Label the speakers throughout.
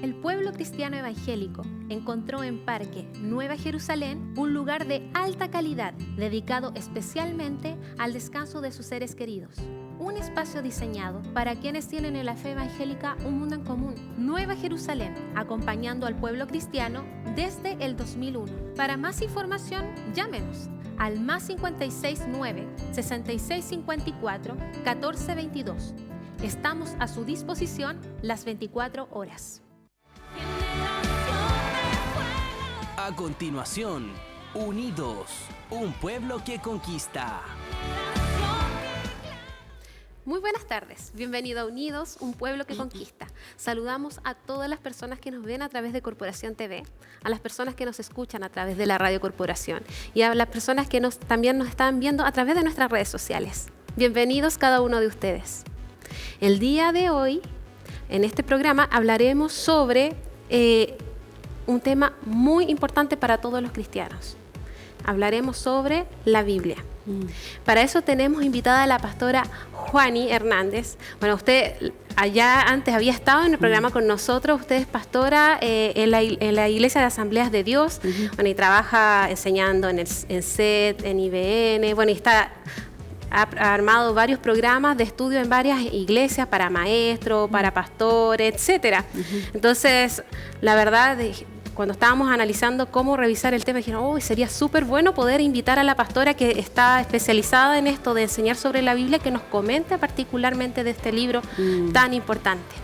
Speaker 1: El pueblo cristiano evangélico encontró en Parque Nueva Jerusalén un lugar de alta calidad dedicado especialmente al descanso de sus seres queridos. Un espacio diseñado para quienes tienen en la fe evangélica un mundo en común. Nueva Jerusalén, acompañando al pueblo cristiano desde el 2001. Para más información, llámenos al +56 9 66 54 14 22. Estamos a su disposición las 24 horas.
Speaker 2: A continuación, Unidos, un pueblo que conquista.
Speaker 1: Muy buenas tardes, bienvenido a Unidos, un pueblo que conquista. Saludamos a todas las personas que nos ven a través de Corporación TV, a las personas que nos escuchan a través de la Radio Corporación y a las personas que también nos están viendo a través de nuestras redes sociales. Bienvenidos cada uno de ustedes. El día de hoy, en este programa, hablaremos sobre un tema muy importante para todos los cristianos. Hablaremos sobre la Biblia. Para eso tenemos invitada a la pastora Juani Hernández. Bueno, usted allá antes había estado en el programa con nosotros. Usted es pastora en la Iglesia de Asambleas de Dios. Bueno, y trabaja enseñando en SET, en IBN. Bueno, y ha armado varios programas de estudio en varias iglesias para maestros, para pastores, etcétera. Entonces, la verdad, cuando estábamos analizando cómo revisar el tema, dijeron, sería súper bueno poder invitar a la pastora que está especializada en esto de enseñar sobre la Biblia, que nos comente particularmente de este libro tan importante.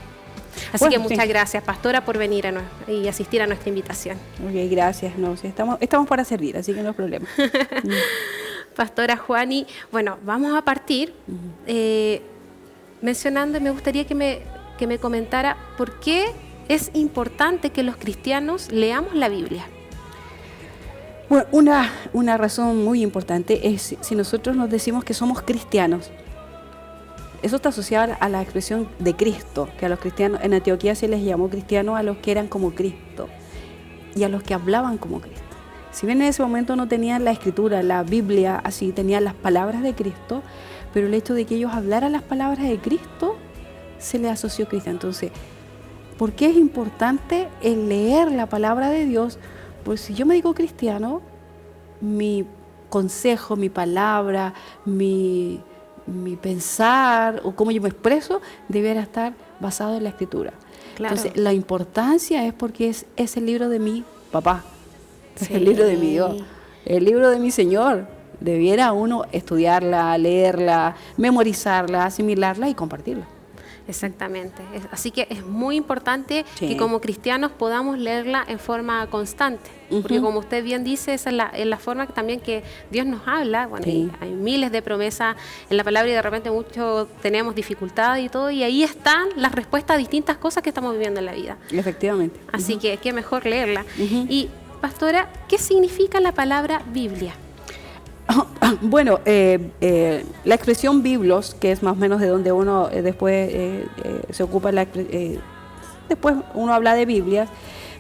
Speaker 1: Así que muchas gracias, pastora, por venir y asistir a nuestra invitación.
Speaker 3: Ok, gracias. No, sí, estamos para servir, así que no hay problema.
Speaker 1: Pastora Juani, bueno, vamos a partir mencionando, me gustaría que me comentara por qué es importante que los cristianos leamos la Biblia.
Speaker 3: Bueno, una razón muy importante es si nosotros nos decimos que somos cristianos. Eso está asociado a la expresión de Cristo, que a los cristianos en Antioquía se les llamó cristianos a los que eran como Cristo y a los que hablaban como Cristo. Si bien en ese momento no tenían la escritura, la Biblia, así tenían las palabras de Cristo, pero el hecho de que ellos hablaran las palabras de Cristo se les asoció a Cristo. Entonces, ¿por qué es importante el leer la palabra de Dios? Pues si yo me digo cristiano, mi consejo, mi palabra, mi pensar o cómo yo me expreso debería estar basado en la escritura. Claro. Entonces, la importancia es porque es el libro de mi papá. Sí. El libro de mi Dios, el libro de mi Señor. Debiera uno estudiarla, leerla, memorizarla, asimilarla y compartirla.
Speaker 1: Exactamente. Así que es muy importante que como cristianos podamos leerla en forma constante. Porque como usted bien dice, esa es la forma también que Dios nos habla. Bueno, hay miles de promesas en la palabra y de repente muchos tenemos dificultades y todo. Y ahí están las respuestas a distintas cosas que estamos viviendo en la vida.
Speaker 3: Efectivamente.
Speaker 1: Así que qué mejor leerla. Y pastora, ¿qué significa la palabra Biblia?
Speaker 3: Bueno, la expresión biblos, que es más o menos de donde uno después se ocupa, después uno habla de Biblias.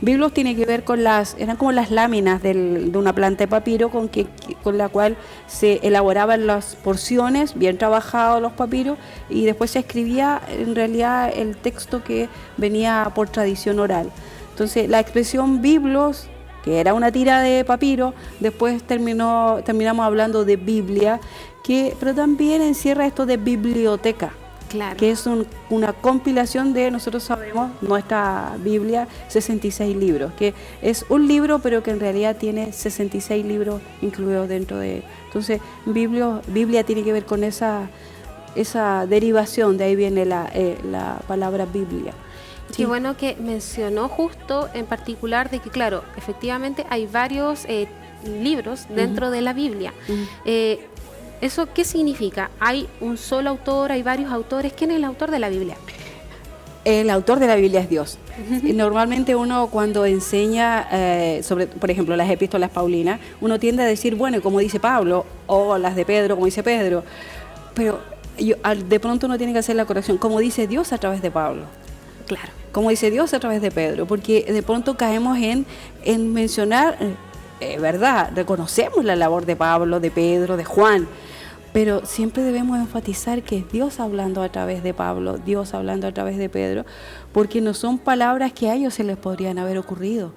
Speaker 3: Biblos tiene que ver con eran como las láminas de una planta de papiro con la cual se elaboraban las porciones, bien trabajados los papiros, y después se escribía en realidad el texto que venía por tradición oral. Entonces, la expresión biblos, que era una tira de papiro, después terminamos hablando de Biblia, pero también encierra esto de biblioteca, que es una compilación de, nosotros sabemos, nuestra Biblia, 66 libros, que es un libro, pero que en realidad tiene 66 libros incluidos dentro de él. Entonces, Biblia tiene que ver con esa derivación, de ahí viene la palabra Biblia.
Speaker 1: Sí. Qué bueno que mencionó justo en particular de que, claro, efectivamente hay varios libros dentro de la Biblia. ¿Eso qué significa? ¿Hay un solo autor? ¿Hay varios autores? ¿Quién es el autor de la Biblia?
Speaker 3: El autor de la Biblia es Dios. Normalmente uno cuando enseña sobre, por ejemplo, las epístolas paulinas, uno tiende a decir, bueno, como dice Pablo, o las de Pedro, como dice Pedro, pero de pronto uno tiene que hacer la corrección, como dice Dios a través de Pablo.
Speaker 1: Claro.
Speaker 3: Como dice Dios a través de Pedro, porque de pronto caemos en mencionar, verdad, reconocemos la labor de Pablo, de Pedro, de Juan, Pero siempre debemos enfatizar que es Dios hablando a través de Pablo, Dios hablando a través de Pedro, porque no son palabras que a ellos se les podrían haber ocurrido,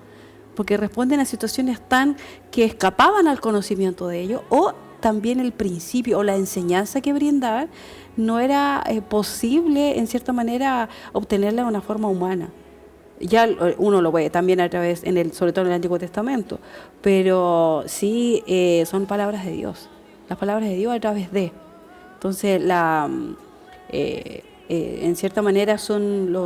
Speaker 3: porque responden a situaciones tan que escapaban al conocimiento de ellos, o también el principio o la enseñanza que brindaban no era posible en cierta manera obtenerla de una forma humana. Ya uno lo ve también a través, sobre todo en el Antiguo Testamento, pero sí son palabras de Dios, las palabras de Dios a través de. Entonces, en cierta manera son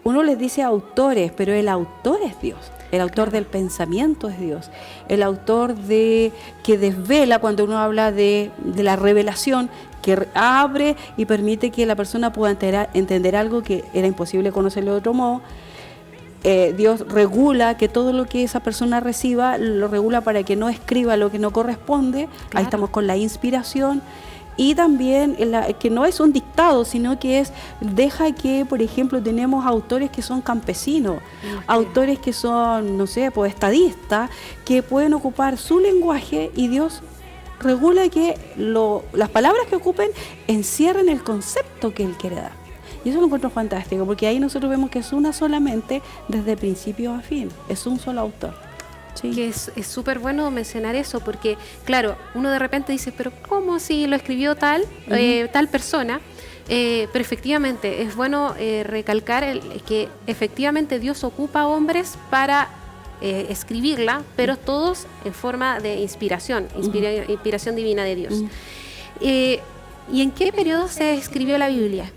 Speaker 3: uno les dice autores, pero el autor es Dios. El autor del pensamiento es Dios. El autor que desvela, cuando uno habla de la revelación, que abre y permite que la persona pueda entender algo que era imposible conocerlo de otro modo. Dios regula que todo lo que esa persona reciba, lo regula para que no escriba lo que no corresponde. Claro. Ahí estamos con la inspiración. Y también que no es un dictado, sino que deja que, por ejemplo, tenemos autores que son campesinos, autores que son, no sé, pues estadistas, que pueden ocupar su lenguaje, y Dios regula que las palabras que ocupen encierren el concepto que Él quiere dar. Y eso lo encuentro fantástico, porque ahí nosotros vemos que es una solamente desde principio a fin, es un solo autor. Sí.
Speaker 1: Que es súper bueno mencionar eso, porque claro, uno de repente dice, pero ¿cómo si lo escribió tal persona? Pero efectivamente es bueno recalcar que efectivamente Dios ocupa hombres para escribirla, pero todos en forma de inspiración divina de Dios. ¿Y en qué periodo se escribió la Biblia?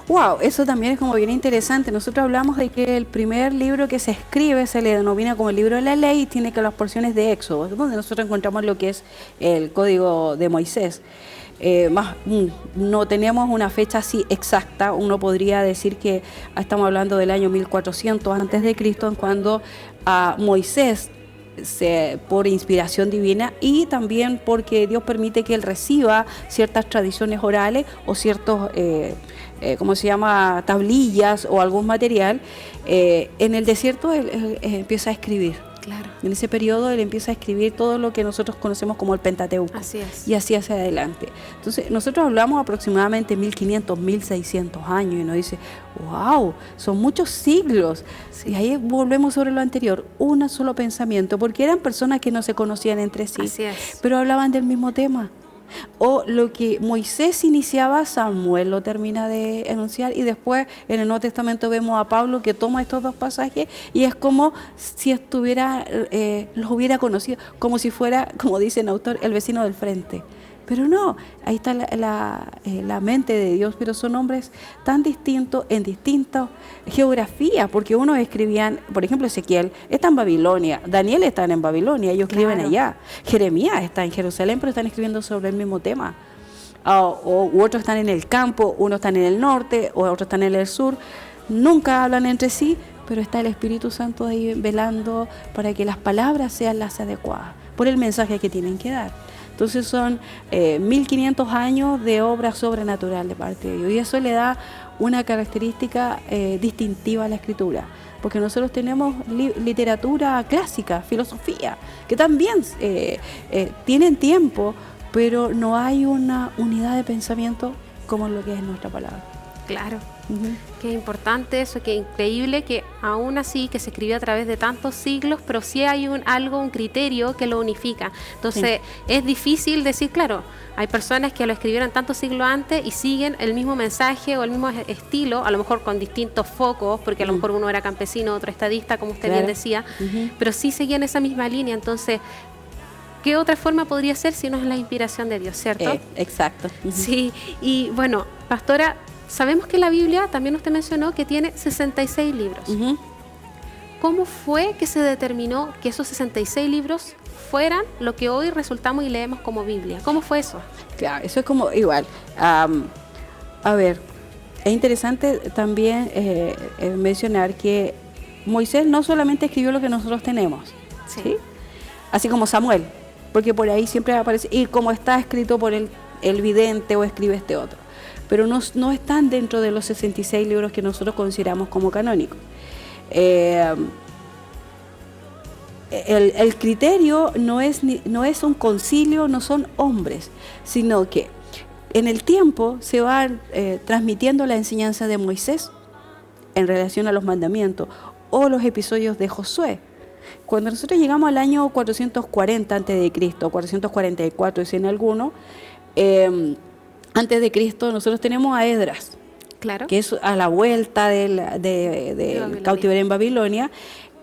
Speaker 3: Wow, eso también es como bien interesante. Nosotros hablamos de que el primer libro que se escribe se le denomina como el libro de la ley, y tiene que las porciones de Éxodo, donde nosotros encontramos lo que es el código de Moisés. No tenemos una fecha así exacta. Uno podría decir que estamos hablando del año 1400 antes de Cristo, en cuando a Moisés, por inspiración divina, y también porque Dios permite que él reciba ciertas tradiciones orales o ciertos tablillas o algún material, en el desierto él empieza a escribir.
Speaker 1: Claro.
Speaker 3: En ese periodo él empieza a escribir todo lo que nosotros conocemos como el Pentateuco.
Speaker 1: Así es.
Speaker 3: Y así hacia adelante. Entonces, nosotros hablamos aproximadamente 1500, 1600 años, y nos dice, wow, son muchos siglos. Sí. Y ahí volvemos sobre lo anterior, un solo pensamiento, porque eran personas que no se conocían entre sí,
Speaker 1: así es,
Speaker 3: pero hablaban del mismo tema. O lo que Moisés iniciaba, Samuel lo termina de enunciar, y después en el Nuevo Testamento vemos a Pablo que toma estos dos pasajes y es como si los hubiera conocido, como si fuera, como dice el autor, el vecino del frente. Pero no, ahí está la mente de Dios, pero son hombres tan distintos en distintas geografías, porque unos escribían, por ejemplo, Ezequiel está en Babilonia, Daniel está en Babilonia, ellos escriben allá, Jeremías está en Jerusalén, pero están escribiendo sobre el mismo tema. U otros están en el campo, unos están en el norte, o otros están en el sur, nunca hablan entre sí, pero está el Espíritu Santo ahí velando para que las palabras sean las adecuadas, por el mensaje que tienen que dar. Entonces son 1500 años de obra sobrenatural de parte de Dios, y eso le da una característica distintiva a la Escritura, porque nosotros tenemos literatura clásica, filosofía, que también tienen tiempo, pero no hay una unidad de pensamiento como lo que es nuestra palabra.
Speaker 1: Claro. Qué importante eso, qué increíble que aún así que se escribió a través de tantos siglos, pero sí hay un criterio que lo unifica. Entonces es difícil decir, claro, hay personas que lo escribieron tantos siglos antes y siguen el mismo mensaje o el mismo estilo, a lo mejor con distintos focos, porque a lo mejor uno era campesino, otro estadista, como usted bien decía, pero sí seguían esa misma línea. Entonces, ¿qué otra forma podría ser si no es la inspiración de Dios, cierto?
Speaker 3: Exacto.
Speaker 1: Sí, y bueno, pastora, sabemos que la Biblia, también usted mencionó, que tiene 66 libros. ¿Cómo fue que se determinó que esos 66 libros fueran lo que hoy resultamos y leemos como Biblia? ¿Cómo fue eso?
Speaker 3: Claro, eso es como igual. A ver, es interesante también mencionar que Moisés no solamente escribió lo que nosotros tenemos, ¿sí? Así como Samuel, porque por ahí siempre aparece, y como está escrito por el vidente o escribe este otro. Pero no están dentro de los 66 libros que nosotros consideramos como canónicos. el criterio no es un concilio, no son hombres, sino que en el tiempo se va transmitiendo la enseñanza de Moisés en relación a los mandamientos o los episodios de Josué. Cuando nosotros llegamos al año 440 a.C., 444, dicen algunos, antes de Cristo, nosotros tenemos a Esdras,
Speaker 1: Claro.
Speaker 3: que es a la vuelta del cautiverio en Babilonia.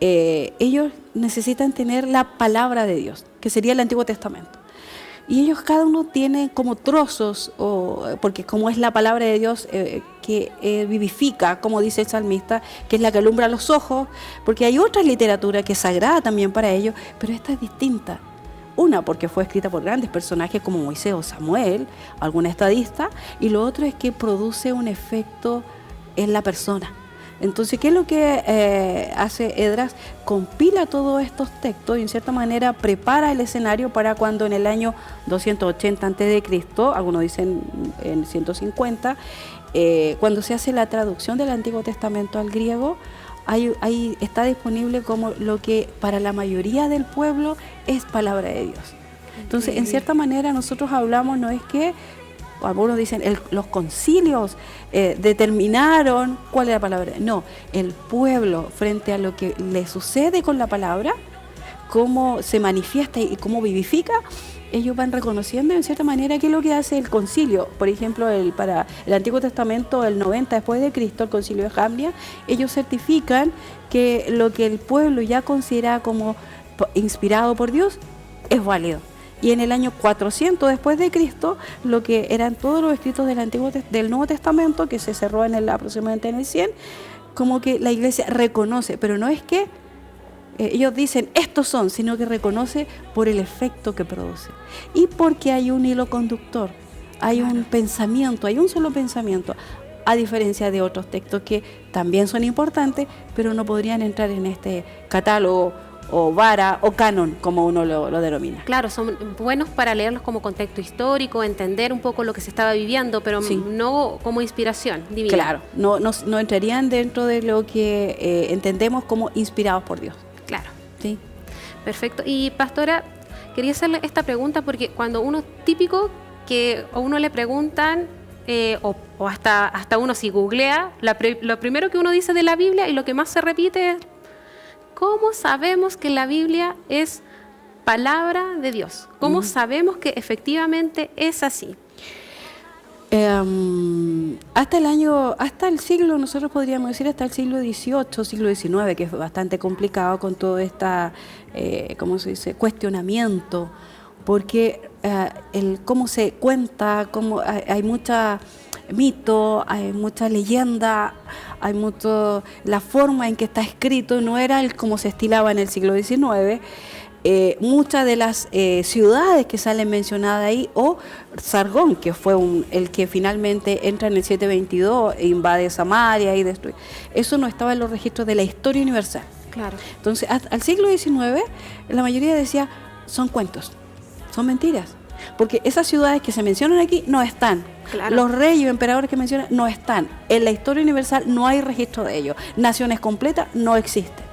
Speaker 3: Ellos necesitan tener la palabra de Dios, que sería el Antiguo Testamento. Y ellos cada uno tiene como trozos, porque como es la palabra de Dios que vivifica, como dice el salmista, que es la que alumbra los ojos, porque hay otra literatura que es sagrada también para ellos, pero esta es distinta. Una, porque fue escrita por grandes personajes como Moisés o Samuel, algún estadista, y lo otro es que produce un efecto en la persona. Entonces, ¿qué es lo que hace Esdras? Compila todos estos textos y en cierta manera prepara el escenario para cuando en el año 280 a.C., algunos dicen en 150, cuando se hace la traducción del Antiguo Testamento al griego, ahí está disponible como lo que para la mayoría del pueblo es palabra de Dios. Entonces, en cierta manera nosotros hablamos, no es que algunos dicen los concilios determinaron cuál es la palabra. No, el pueblo frente a lo que le sucede con la palabra, cómo se manifiesta y cómo vivifica, ellos van reconociendo en cierta manera qué es lo que hace el concilio. Por ejemplo, para el Antiguo Testamento, el 90 después de Cristo, el concilio de Jamnia, ellos certifican que lo que el pueblo ya considera como inspirado por Dios es válido. Y en el año 400 después de Cristo, lo que eran todos los escritos del Nuevo Testamento, que se cerró aproximadamente en el 100, como que la iglesia reconoce, pero no es que ellos dicen estos son, sino que reconoce por el efecto que produce. Y porque hay un hilo conductor, hay un pensamiento, hay un solo pensamiento, a diferencia de otros textos que también son importantes, pero no podrían entrar en este catálogo o vara o canon, como uno lo denomina.
Speaker 1: Claro, son buenos para leerlos como contexto histórico, entender un poco lo que se estaba viviendo, pero
Speaker 3: Sí.
Speaker 1: no como inspiración divina.
Speaker 3: Claro, no entrarían dentro de lo que entendemos como inspirados por Dios.
Speaker 1: Claro.
Speaker 3: ¿Sí?
Speaker 1: Perfecto. Y pastora, quería hacerle esta pregunta porque cuando uno típico que a uno le preguntan o hasta uno si googlea, lo primero que uno dice de la Biblia y lo que más se repite es ¿cómo sabemos que la Biblia es palabra de Dios? ¿Cómo sabemos que efectivamente es así?
Speaker 3: Hasta el siglo, nosotros podríamos decir hasta el siglo XVIII, siglo XIX, que es bastante complicado con todo esta, ¿cómo se dice?, cuestionamiento, porque cómo se cuenta, hay mucha mito, hay mucha leyenda, hay mucho, la forma en que está escrito no era como se estilaba en el siglo XIX. Muchas de las ciudades que salen mencionadas ahí, o Sargón, que fue el que finalmente entra en el 722 e invade Samaria y destruye, eso no estaba en los registros de la historia universal.
Speaker 1: Claro.
Speaker 3: Entonces, al siglo XIX, la mayoría decía, son cuentos, son mentiras, porque esas ciudades que se mencionan aquí no están.
Speaker 1: Claro.
Speaker 3: Los reyes o emperadores que mencionan no están. En la historia universal no hay registro de ellos. Naciones completas no existen.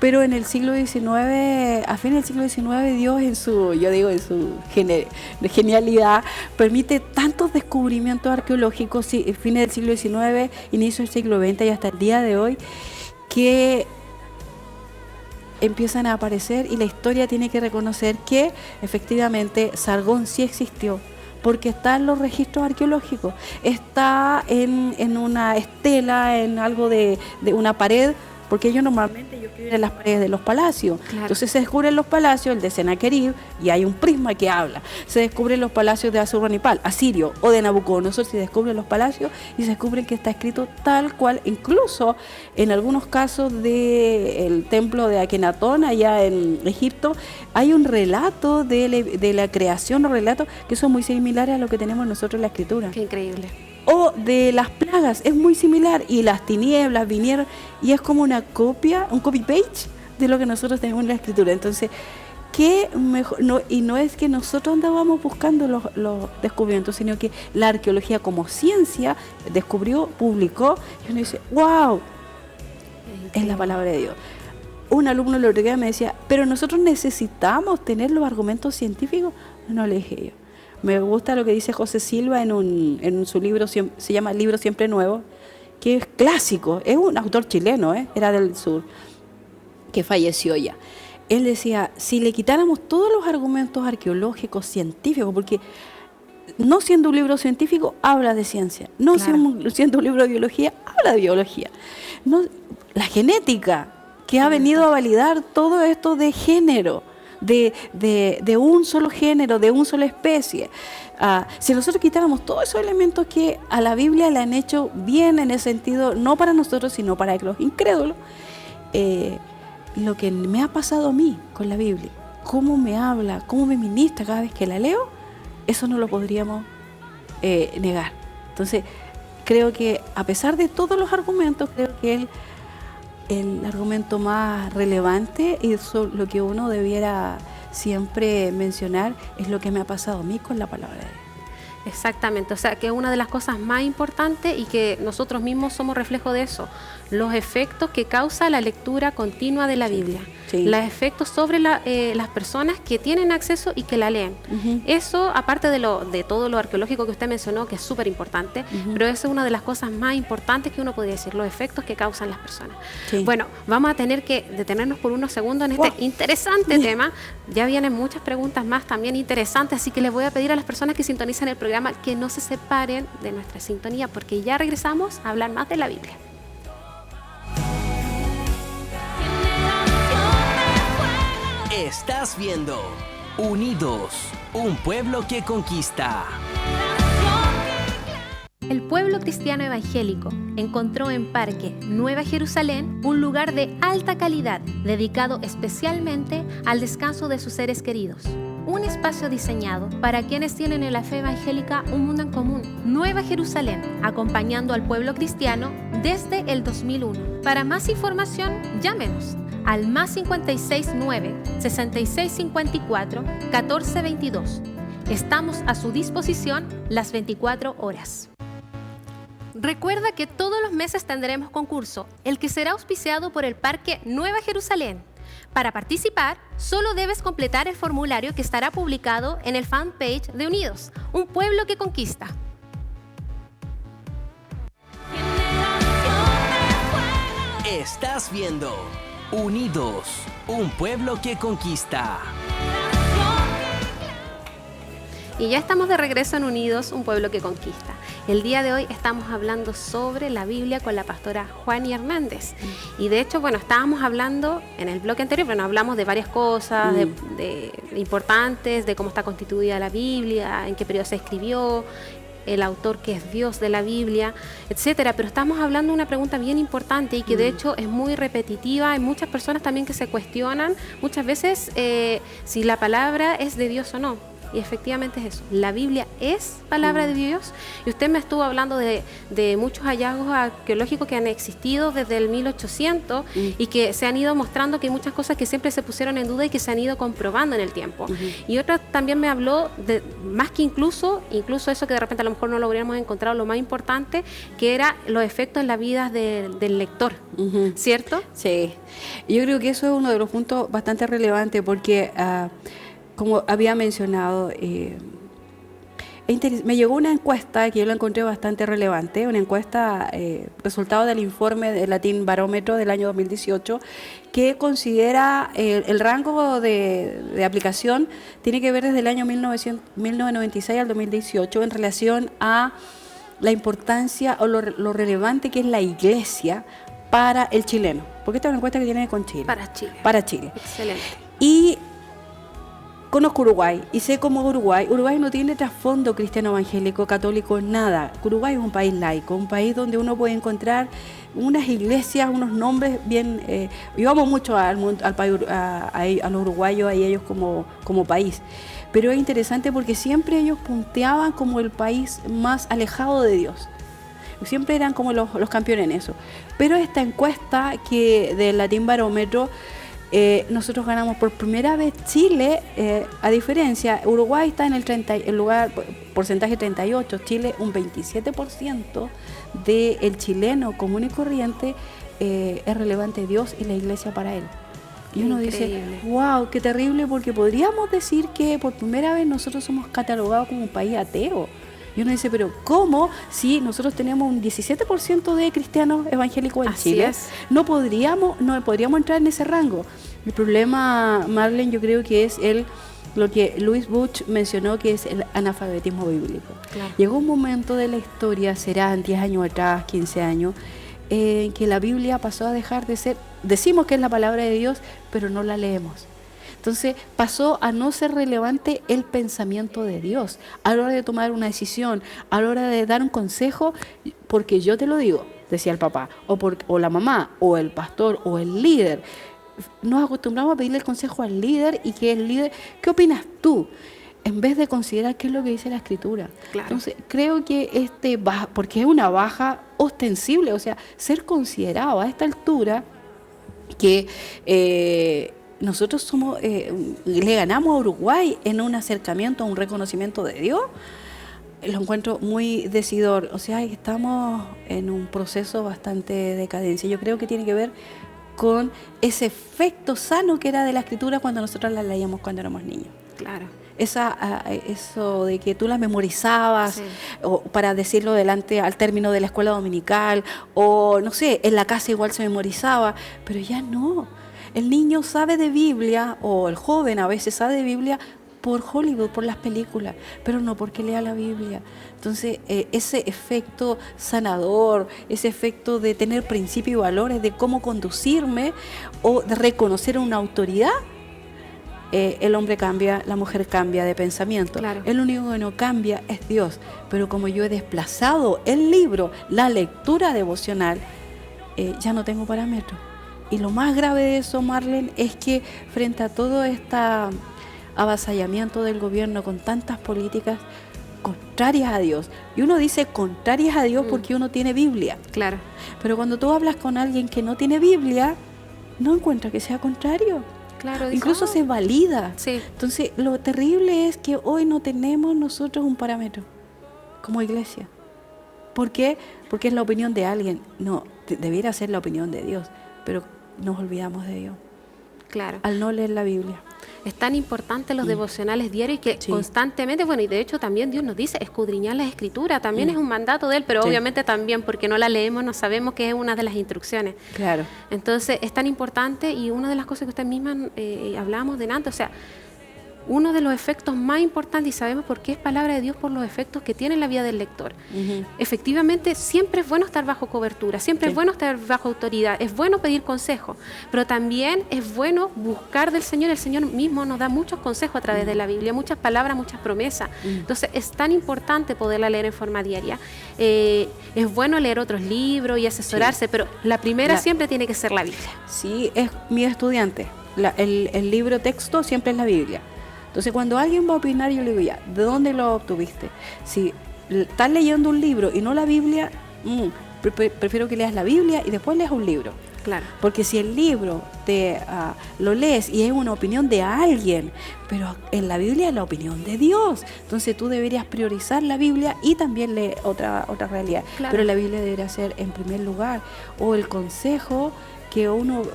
Speaker 3: Pero en el siglo XIX, a fin del siglo XIX, Dios en su genialidad, permite tantos descubrimientos arqueológicos, fines del siglo XIX, inicio del siglo XX y hasta el día de hoy, que empiezan a aparecer y la historia tiene que reconocer que efectivamente Sargón sí existió, porque está en los registros arqueológicos, está en una estela, en algo de una pared, porque ellos normalmente escriben en las paredes de los palacios.
Speaker 1: Claro.
Speaker 3: Entonces se descubren los palacios, el de Sennacherib, y hay un prisma que habla. Se descubren los palacios de Asurbanipal, asirio, o de Nabucodonosor, se descubren los palacios y se descubren que está escrito tal cual, incluso en algunos casos del templo de Akenatón, allá en Egipto, hay un relato de la creación, un relato que son muy similares a lo que tenemos nosotros en la escritura.
Speaker 1: Qué increíble.
Speaker 3: O de las plagas, es muy similar, y las tinieblas vinieron, y es como una copia, un copy-page de lo que nosotros tenemos en la escritura. Entonces, ¿qué mejor? No es que nosotros andábamos buscando los descubrimientos, sino que la arqueología como ciencia descubrió, publicó, y uno dice, wow, es la palabra de Dios. un alumno el otro día me decía, pero nosotros necesitamos tener los argumentos científicos. No, le dije yo. Me gusta lo que dice José Silva en su libro, se llama Libro Siempre Nuevo, que es clásico, es un autor chileno, era del sur, que falleció ya. Él decía, si le quitáramos todos los argumentos arqueológicos, científicos, porque no siendo un libro científico, habla de ciencia, no claro. siendo un libro de biología, habla de biología. No, la genética, que ha venido a validar todo esto de género, de un solo género, de una sola especie. Si nosotros quitáramos todos esos elementos que a la Biblia le han hecho bien en el sentido, no para nosotros, sino para los incrédulos, lo que me ha pasado a mí con la Biblia, cómo me habla, cómo me ministra cada vez que la leo, eso no lo podríamos negar. Entonces, creo que a pesar de todos los argumentos, creo que el argumento más relevante y eso lo que uno debiera siempre mencionar es lo que me ha pasado a mí con la palabra de Dios.
Speaker 1: Exactamente, o sea que una de las cosas más importantes y que nosotros mismos somos reflejo de eso, los efectos que causa la lectura continua de la Biblia, los efectos sobre las personas que tienen acceso y que la leen. Eso, aparte de todo lo arqueológico que usted mencionó, que es súper importante, pero eso es una de las cosas más importantes que uno podría decir, los efectos que causan las personas. Bueno, vamos a tener que detenernos por unos segundos en este interesante tema. Ya vienen muchas preguntas más también interesantes, así que les voy a pedir a las personas que sintonizan el programa que no se separen de nuestra sintonía, porque ya regresamos a hablar más de la Biblia.
Speaker 2: Estás viendo Unidos, un pueblo que conquista.
Speaker 1: El pueblo cristiano evangélico encontró en Parque Nueva Jerusalén un lugar de alta calidad, dedicado especialmente al descanso de sus seres queridos. Un espacio diseñado para quienes tienen en la fe evangélica un mundo en común. Nueva Jerusalén, acompañando al pueblo cristiano desde el 2001. Para más información, llámenos al +56 9 66 54 14 22. Estamos a su disposición las 24 horas. Recuerda que todos los meses tendremos concurso, el que será auspiciado por el Parque Nueva Jerusalén. Para participar, solo debes completar el formulario que estará publicado en el fanpage de Unidos, un pueblo que conquista.
Speaker 2: Estás viendo Unidos, un pueblo que conquista.
Speaker 1: Y ya estamos de regreso en Unidos, un pueblo que conquista. El día de hoy estamos hablando sobre la Biblia con la pastora Juani Hernández. Y de hecho, bueno, estábamos hablando en el bloque anterior, bueno, hablamos de varias cosas de importantes, de cómo está constituida la Biblia, en qué periodo se escribió, el autor que es Dios de la Biblia, etcétera. Pero estamos hablando de una pregunta bien importante y que de hecho es muy repetitiva. Hay muchas personas también que se cuestionan muchas veces si la palabra es de Dios o no. Y efectivamente es eso, la Biblia es palabra de Dios. Y usted me estuvo hablando de muchos hallazgos arqueológicos que han existido desde el 1800 y que se han ido mostrando que hay muchas cosas que siempre se pusieron en duda y que se han ido comprobando en el tiempo. Y otra también me habló de más que incluso eso que de repente a lo mejor no lo habríamos encontrado, lo más importante, que era los efectos en la vida del lector, ¿cierto?
Speaker 3: Sí, yo creo que eso es uno de los puntos bastante relevantes porque como había mencionado, me llegó una encuesta que yo la encontré bastante relevante, una encuesta resultado del informe del Latin Barómetro del año 2018, que considera el rango de aplicación tiene que ver desde el año 1996 al 2018 en relación a la importancia o lo relevante que es la iglesia para el chileno, porque esta es una encuesta que tiene con Chile. Para Chile.
Speaker 1: Excelente.
Speaker 3: Y conozco Uruguay y sé cómo Uruguay no tiene trasfondo cristiano evangélico, católico, nada. Uruguay es un país laico, un país donde uno puede encontrar unas iglesias, unos nombres bien. Yo amo mucho al país, a los uruguayos y a ellos como país. Pero es interesante porque siempre ellos punteaban como el país más alejado de Dios. Siempre eran como los campeones en eso. Pero esta encuesta que del Latin Barómetro, nosotros ganamos por primera vez Chile, a diferencia, Uruguay está en el lugar, porcentaje 38, Chile un 27% del chileno común y corriente es relevante Dios y la iglesia para él. Y uno
Speaker 1: Increíble.
Speaker 3: dice, wow, qué terrible, porque podríamos decir que por primera vez nosotros somos catalogados como un país ateo. Y uno dice, pero ¿cómo si nosotros tenemos un 17% de cristianos evangélicos en
Speaker 1: Así
Speaker 3: Chile?
Speaker 1: es.
Speaker 3: No podríamos entrar en ese rango. El problema, Marlene, yo creo que es lo que Louis Bush mencionó, que es el analfabetismo bíblico.
Speaker 1: Claro.
Speaker 3: Llegó un momento de la historia, serán 10 años atrás, 15 años, en que la Biblia pasó a dejar de ser, decimos que es la palabra de Dios, pero no la leemos. Entonces pasó a no ser relevante el pensamiento de Dios a la hora de tomar una decisión, a la hora de dar un consejo, porque yo te lo digo, decía el papá, o la mamá, o el pastor, o el líder. Nos acostumbramos a pedirle el consejo al líder y que el líder, ¿qué opinas tú? En vez de considerar qué es lo que dice la Escritura.
Speaker 1: Claro.
Speaker 3: Entonces, creo que porque es una baja ostensible, o sea, ser considerado a esta altura que nosotros le ganamos a Uruguay en un acercamiento, a un reconocimiento de Dios, lo encuentro muy decidor. O sea, estamos en un proceso bastante de decadencia. Yo creo que tiene que ver con ese efecto sano que era de la Escritura cuando nosotros la leíamos cuando éramos niños.
Speaker 1: Claro.
Speaker 3: Eso de que tú las memorizabas,
Speaker 1: Sí.
Speaker 3: o para decirlo delante al término de la escuela dominical, o no sé, en la casa igual se memorizaba, pero ya no. El niño sabe de Biblia, o el joven a veces sabe de Biblia por Hollywood, por las películas, pero no porque lea la Biblia. Entonces, ese efecto sanador, ese efecto de tener principios y valores, de cómo conducirme, o de reconocer una autoridad, el hombre cambia, la mujer cambia de pensamiento.
Speaker 1: Claro.
Speaker 3: El único que no cambia es Dios. Pero como yo he desplazado el libro, la lectura devocional, ya no tengo parámetros. Y lo más grave de eso, Marlene, es que frente a todo este avasallamiento del gobierno con tantas políticas contrarias a Dios, y uno dice contrarias a Dios porque uno tiene Biblia,
Speaker 1: Claro.
Speaker 3: pero cuando tú hablas con alguien que no tiene Biblia, no encuentra que sea contrario.
Speaker 1: Claro. dice,
Speaker 3: Incluso
Speaker 1: "Oh".
Speaker 3: se valida.
Speaker 1: Sí.
Speaker 3: Entonces, lo terrible es que hoy no tenemos nosotros un parámetro como iglesia. ¿Por qué? Porque es la opinión de alguien. No, debiera ser la opinión de Dios, pero nos olvidamos de Dios
Speaker 1: Claro.
Speaker 3: al no leer la Biblia.
Speaker 1: Es tan importante los devocionales diarios y que
Speaker 3: Sí.
Speaker 1: constantemente, bueno, y de hecho también Dios nos dice escudriñar las escrituras, también es un mandato de Él, pero
Speaker 3: Sí.
Speaker 1: obviamente también porque no la leemos no sabemos que es una de las instrucciones.
Speaker 3: Claro.
Speaker 1: Entonces es tan importante y una de las cosas que usted misma hablábamos delante, o sea, uno de los efectos más importantes, y sabemos por qué es palabra de Dios, por los efectos que tiene en la vida del lector.
Speaker 3: Ujú.
Speaker 1: Efectivamente, siempre es bueno estar bajo cobertura, siempre
Speaker 3: Sí.
Speaker 1: es bueno estar bajo autoridad, es bueno pedir consejo, pero también es bueno buscar del Señor. El Señor mismo nos da muchos consejos a través de la Biblia, muchas palabras, muchas promesas. Entonces, es tan importante poderla leer en forma diaria. Es bueno leer otros libros y asesorarse, pero la primera siempre tiene que ser la Biblia.
Speaker 3: Sí, es mi estudiante. El libro texto siempre es la Biblia. Entonces, cuando alguien va a opinar, yo le digo, ya, ¿de dónde lo obtuviste? Si estás leyendo un libro y no la Biblia, prefiero que leas la Biblia y después leas un libro.
Speaker 1: Claro.
Speaker 3: Porque si el libro lo lees y es una opinión de alguien, pero en la Biblia es la opinión de Dios, entonces tú deberías priorizar la Biblia y también leer otra realidad.
Speaker 1: Claro.
Speaker 3: Pero la Biblia debería ser en primer lugar, o el consejo que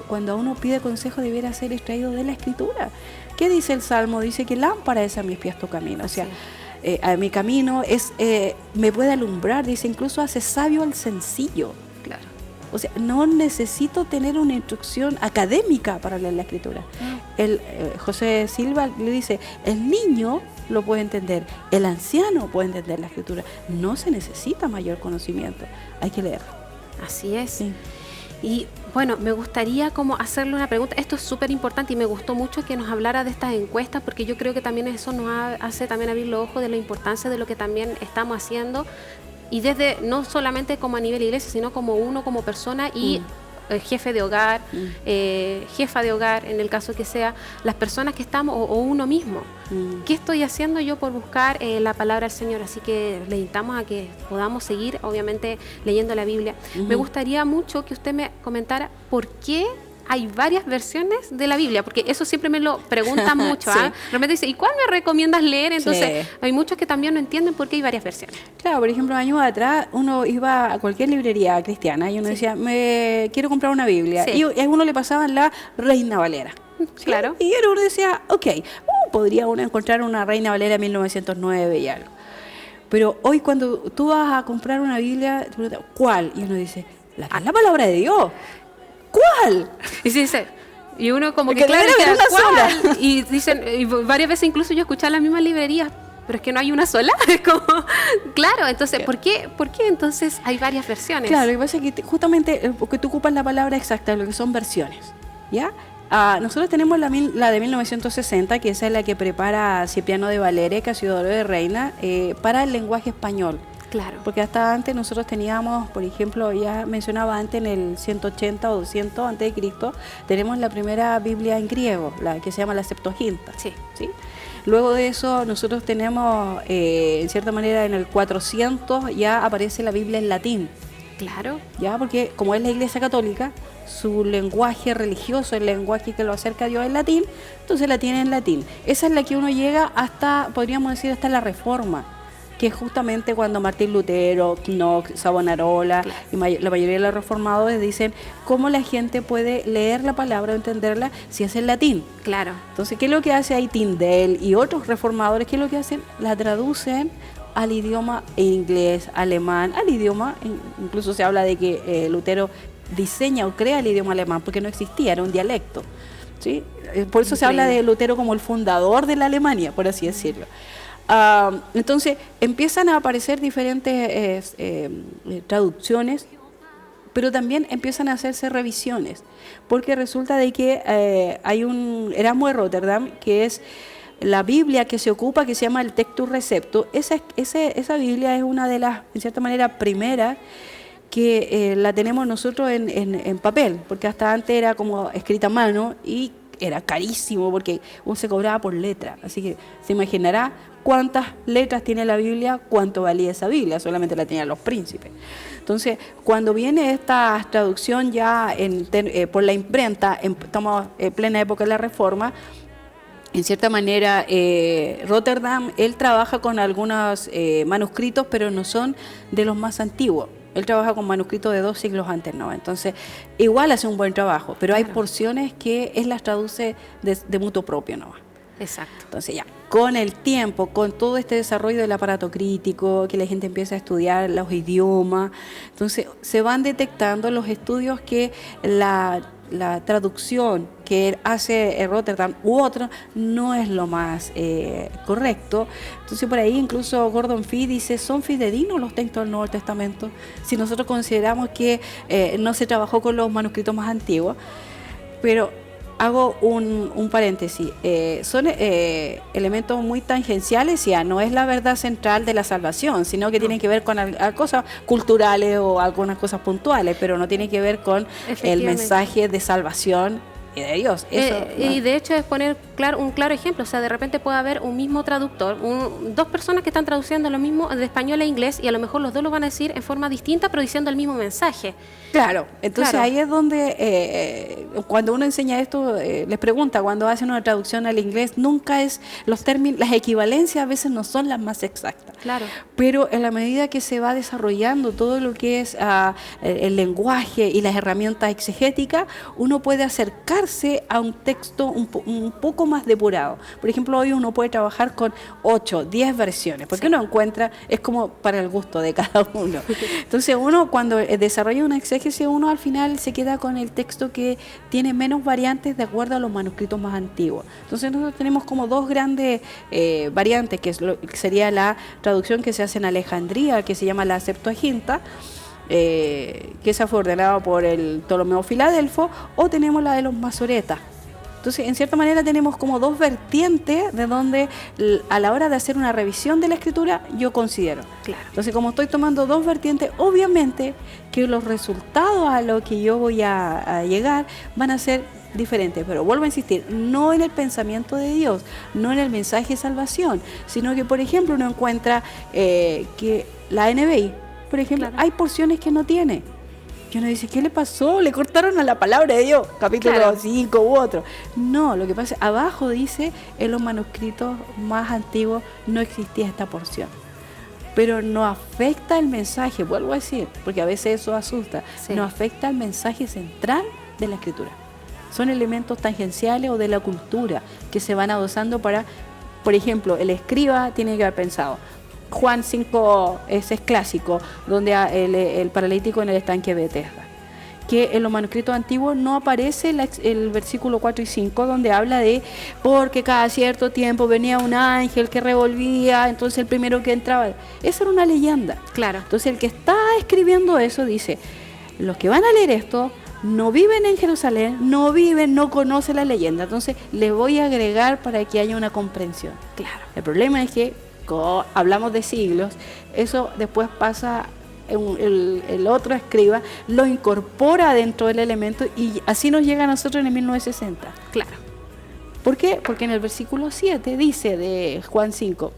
Speaker 3: cuando uno pide consejo, debería ser extraído de la Escritura. ¿Qué dice el Salmo? Dice que lámpara es a mis pies tu camino. O sea, a mi camino me puede alumbrar. Dice, incluso hace sabio al sencillo.
Speaker 1: Claro.
Speaker 3: O sea, no necesito tener una instrucción académica para leer la Escritura. José Silva le dice, el niño lo puede entender, el anciano puede entender la Escritura. No se necesita mayor conocimiento, hay que leer.
Speaker 1: Así es.
Speaker 3: Sí.
Speaker 1: Y bueno, me gustaría como hacerle una pregunta. Esto es súper importante y me gustó mucho que nos hablara de estas encuestas, porque yo creo que también eso nos hace también abrir los ojos de la importancia de lo que también estamos haciendo, y desde no solamente como a nivel iglesia, sino como uno como persona y jefe de hogar, jefa de hogar, en el caso que sea, las personas que estamos, o uno mismo. ¿Qué estoy haciendo yo por buscar la palabra del Señor? Así que le invitamos a que podamos seguir, obviamente, leyendo la Biblia. Me gustaría mucho que usted me comentara por qué hay varias versiones de la Biblia, porque eso siempre me lo preguntan mucho.
Speaker 3: Sí.
Speaker 1: De repente dice, ¿y cuál me recomiendas leer? Entonces,
Speaker 3: Sí.
Speaker 1: hay muchos que también no entienden por qué hay varias versiones.
Speaker 3: Claro, por ejemplo, años atrás uno iba a cualquier librería cristiana y uno decía, quiero comprar una Biblia.
Speaker 1: Sí.
Speaker 3: Y a uno le pasaban la Reina Valera. ¿sí?
Speaker 1: Claro.
Speaker 3: Y uno decía, ok, podría uno encontrar una Reina Valera 1909 y algo. Pero hoy cuando tú vas a comprar una Biblia, tú preguntas, ¿cuál? Y uno dice, la que es la palabra de Dios. ¿Cuál?
Speaker 1: Y se dice, y uno como
Speaker 3: Porque
Speaker 1: que claro,
Speaker 3: debe haber
Speaker 1: decía,
Speaker 3: una
Speaker 1: ¿cuál?
Speaker 3: sola.
Speaker 1: Y dicen, y varias veces incluso yo escuchaba en la misma librería, pero es que no hay una sola. Es como, claro, entonces, ¿por qué entonces hay varias versiones?
Speaker 3: Claro, lo que pasa es que justamente porque tú ocupas la palabra exacta, lo que son versiones, ¿ya? Nosotros tenemos la de 1960, que esa es la que prepara Cipriano de Valera y Casiodoro de Reina para el lenguaje español.
Speaker 1: Claro.
Speaker 3: Porque hasta antes nosotros teníamos, por ejemplo, ya mencionaba antes en el 180 o 200 antes de Cristo, tenemos la primera Biblia en griego, la que se llama la Septuaginta.
Speaker 1: Sí.
Speaker 3: ¿Sí? Luego de eso nosotros tenemos, en cierta manera, en el 400 ya aparece la Biblia en latín.
Speaker 1: Claro.
Speaker 3: Ya, porque como es la Iglesia Católica, su lenguaje religioso, el lenguaje que lo acerca a Dios es latín, entonces la tiene en latín. Esa es la que uno llega hasta, podríamos decir, hasta la Reforma, que es justamente cuando Martín Lutero, Knox, Savonarola,
Speaker 1: claro,
Speaker 3: y la mayoría de los reformadores dicen cómo la gente puede leer la palabra o entenderla si es en latín.
Speaker 1: Claro.
Speaker 3: Entonces, ¿qué es lo que hace ahí Tyndale y otros reformadores? ¿Qué es lo que hacen? La traducen al idioma inglés, alemán, al idioma, incluso se habla de que Lutero diseña o crea el idioma alemán porque no existía, era un dialecto, ¿sí? Por eso se habla de Lutero como el fundador de la Alemania, por así decirlo. Entonces empiezan a aparecer diferentes traducciones, pero también empiezan a hacerse revisiones, porque resulta de que hay un Erasmo de Rotterdam, que es la Biblia que se ocupa, que se llama el Textus Receptus. Esa Biblia es una de las, en cierta manera, primeras que la tenemos nosotros en papel, porque hasta antes era como escrita a mano y era carísimo porque uno se cobraba por letra. Así que se imaginará cuántas letras tiene la Biblia, cuánto valía esa Biblia, solamente la tenían los príncipes. Entonces, cuando viene esta traducción ya por la imprenta, estamos en plena época de la Reforma, en cierta manera, Rotterdam, él trabaja con algunos manuscritos, pero no son de los más antiguos. Él trabaja con manuscritos de 2 siglos antes, ¿no? Entonces, igual hace un buen trabajo, pero hay porciones que él las traduce de mutuo propio, ¿no?
Speaker 1: Exacto.
Speaker 3: Entonces ya, con el tiempo, con todo este desarrollo del aparato crítico, que la gente empieza a estudiar los idiomas, entonces se van detectando los estudios que la traducción que hace Rotterdam u otro no es lo más correcto. Entonces por ahí incluso Gordon Fee dice, ¿son fidedignos los textos del Nuevo Testamento? Si nosotros consideramos que no se trabajó con los manuscritos más antiguos, pero hago un paréntesis, son elementos muy tangenciales, ya no es la verdad central de la salvación, sino que tienen que ver con cosas culturales o algunas cosas puntuales, pero no tiene que ver con el mensaje de salvación y de Dios. Eso,
Speaker 1: y de hecho es poner un claro ejemplo, o sea, de repente puede haber un mismo traductor, dos personas que están traduciendo lo mismo de español a inglés y a lo mejor los dos lo van a decir en forma distinta pero diciendo el mismo mensaje.
Speaker 3: Claro, entonces ahí es donde cuando uno enseña esto, les pregunta, cuando hacen una traducción al inglés, nunca es los términos, las equivalencias a veces no son las más exactas.
Speaker 1: Claro.
Speaker 3: Pero en la medida que se va desarrollando todo lo que es el lenguaje y las herramientas exegéticas, uno puede acercarse a un texto un poco más depurado. Por ejemplo, hoy uno puede trabajar con 8, 10 versiones, porque uno encuentra, es como para el gusto de cada uno. Entonces uno cuando desarrolla una exégesis, uno al final se queda con el texto que tiene menos variantes de acuerdo a los manuscritos más antiguos. Entonces nosotros tenemos como dos grandes variantes, que sería la traducción que se hace en Alejandría, que se llama la Septuaginta, que esa fue ordenada por el Ptolomeo Filadelfo, o tenemos la de los Masoretas. Entonces, en cierta manera tenemos como dos vertientes de donde a la hora de hacer una revisión de la escritura yo considero.
Speaker 1: Claro.
Speaker 3: Entonces, como estoy tomando dos vertientes, obviamente que los resultados a lo que yo voy a llegar van a ser diferentes, pero vuelvo a insistir, no en el pensamiento de Dios, no en el mensaje de salvación, sino que, por ejemplo, uno encuentra que la NBI, por ejemplo, hay porciones que no tiene. Y uno dice, ¿qué le pasó? Le cortaron a la palabra de Dios, capítulo 5 u otro. No, lo que pasa es abajo dice, en los manuscritos más antiguos no existía esta porción. Pero no afecta el mensaje, vuelvo a decir, porque a veces eso asusta, no afecta el mensaje central de la escritura. son elementos tangenciales o de la cultura que se van adosando para, por ejemplo, el escriba tiene que haber pensado, Juan 5, ese es clásico, donde el paralítico en el estanque de Bethesda, que en los manuscritos antiguos no aparece el versículo 4 y 5, donde habla de porque cada cierto tiempo venía un ángel que revolvía, entonces el primero que entraba. Esa era una leyenda.
Speaker 1: Claro.
Speaker 3: Entonces el que está escribiendo eso dice, los que van a leer esto no viven en Jerusalén, no conocen la leyenda, entonces les voy a agregar para que haya una comprensión.
Speaker 1: Claro.
Speaker 3: El problema es que, como hablamos de siglos, eso después pasa, el otro escriba lo incorpora dentro del elemento y así nos llega a nosotros en el 1960.
Speaker 1: Claro.
Speaker 3: ¿Por qué? Porque en el versículo 7 dice de Juan 5,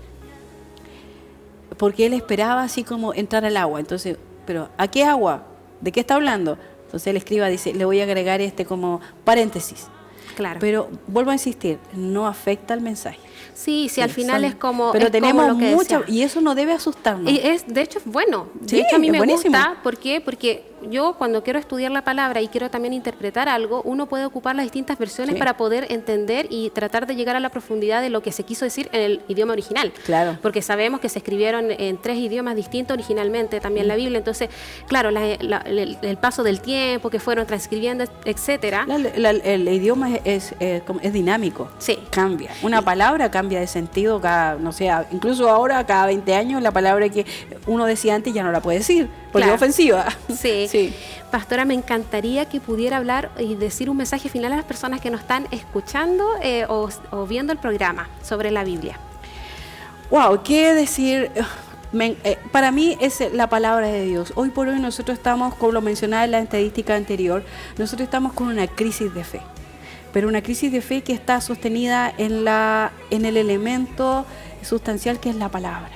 Speaker 3: porque él esperaba así como entrar al agua. Entonces, ¿pero a qué agua? ¿De qué está hablando? Entonces el escriba dice, le voy a agregar como paréntesis.
Speaker 1: Claro.
Speaker 3: Pero vuelvo a insistir, no afecta al mensaje.
Speaker 1: Sí, al final es como...
Speaker 3: Pero
Speaker 1: es
Speaker 3: tenemos
Speaker 1: como lo que
Speaker 3: mucha,
Speaker 1: decía.
Speaker 3: y eso no debe asustarnos.
Speaker 1: Y de hecho es bueno.
Speaker 3: Sí,
Speaker 1: De hecho a mí
Speaker 3: es
Speaker 1: me
Speaker 3: buenísimo.
Speaker 1: gusta. ¿Por qué? Porque yo cuando quiero estudiar la palabra y quiero también interpretar algo, uno puede ocupar las distintas versiones
Speaker 3: Sí.
Speaker 1: para poder entender y tratar de llegar a la profundidad de lo que se quiso decir en el idioma original.
Speaker 3: Claro.
Speaker 1: Porque sabemos que se escribieron en 3 idiomas distintos originalmente también la Biblia. Entonces, claro, el paso del tiempo que fueron transcribiendo, etcétera.
Speaker 3: El idioma es dinámico.
Speaker 1: Sí.
Speaker 3: Cambia. Una palabra cambia de sentido cada, no sé, incluso ahora, cada 20 años, la palabra que uno decía antes ya no la puede decir, porque
Speaker 1: Claro.
Speaker 3: es ofensiva.
Speaker 1: Sí.
Speaker 3: Sí.
Speaker 1: Pastora, me encantaría que pudiera hablar y decir un mensaje final a las personas que nos están escuchando o viendo el programa sobre la Biblia.
Speaker 3: Wow, ¿qué decir? Para mí es la palabra de Dios. Hoy por hoy nosotros estamos, como lo mencionaba en la estadística anterior, nosotros estamos con una crisis de fe. Pero una crisis de fe que está sostenida en el elemento sustancial que es la palabra.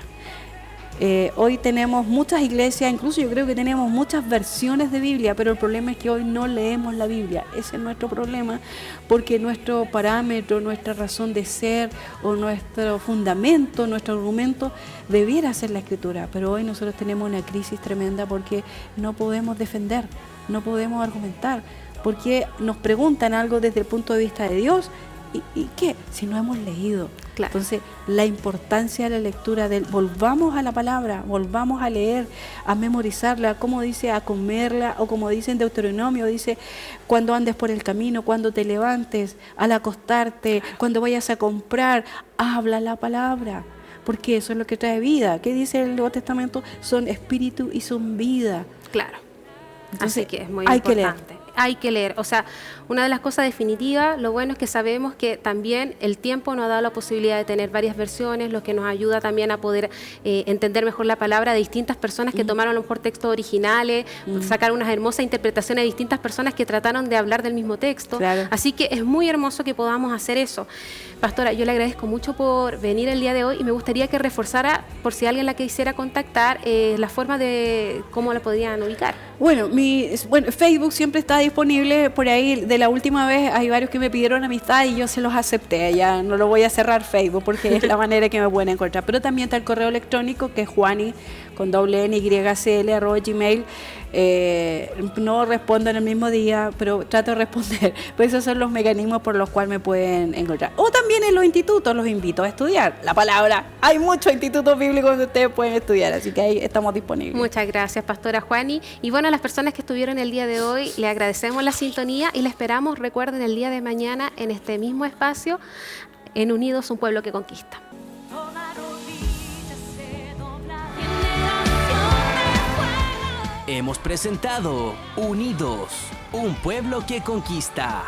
Speaker 3: Hoy tenemos muchas iglesias, incluso yo creo que tenemos muchas versiones de Biblia, pero el problema es que hoy no leemos la Biblia. Ese es nuestro problema, porque nuestro parámetro, nuestra razón de ser o nuestro fundamento, nuestro argumento debiera ser la Escritura. Pero hoy nosotros tenemos una crisis tremenda porque no podemos defender, no podemos argumentar, porque nos preguntan algo desde el punto de vista de Dios. ¿Y qué? Si no hemos leído.
Speaker 1: Claro.
Speaker 3: Entonces, la importancia de la lectura, volvamos a la palabra, volvamos a leer, a memorizarla, como dice, a comerla, o como dice en Deuteronomio, dice, cuando andes por el camino, cuando te levantes, al acostarte, cuando vayas a comprar, habla la palabra, porque eso es lo que trae vida. ¿Qué dice el Nuevo Testamento? Son espíritu y son vida.
Speaker 1: Claro.
Speaker 3: Entonces,
Speaker 1: Así que es muy
Speaker 3: hay que leer.
Speaker 1: importante. Hay que leer. O sea, una de las cosas definitivas, lo bueno es que sabemos que también el tiempo nos ha dado la posibilidad de tener varias versiones, lo que nos ayuda también a poder entender mejor la palabra de distintas personas que tomaron a lo mejor textos originales, sacar unas hermosas interpretaciones de distintas personas que trataron de hablar del mismo texto.
Speaker 3: Claro.
Speaker 1: Así que es muy hermoso que podamos hacer eso. Pastora, yo le agradezco mucho por venir el día de hoy y me gustaría que reforzara, por si alguien la quisiera contactar, la forma de cómo la podrían ubicar.
Speaker 3: Bueno, Facebook siempre está disponible. Por ahí, de la última vez, hay varios que me pidieron amistad y yo se los acepté. Ya no lo voy a cerrar Facebook porque es la manera que me pueden encontrar. Pero también está el correo electrónico, que es Juani, con @gmail. No respondo en el mismo día, pero trato de responder. Pues esos son los mecanismos por los cuales me pueden encontrar. O también en los institutos los invito a estudiar la palabra. Hay muchos institutos bíblicos donde ustedes pueden estudiar, así que ahí estamos disponibles.
Speaker 1: Muchas gracias, Pastora Juani. Y bueno, a las personas que estuvieron el día de hoy, le agradecemos la sintonía y la esperamos, recuerden, el día de mañana en este mismo espacio, en Unidos, un pueblo que conquista.
Speaker 2: Hemos presentado Unidos, un pueblo que conquista.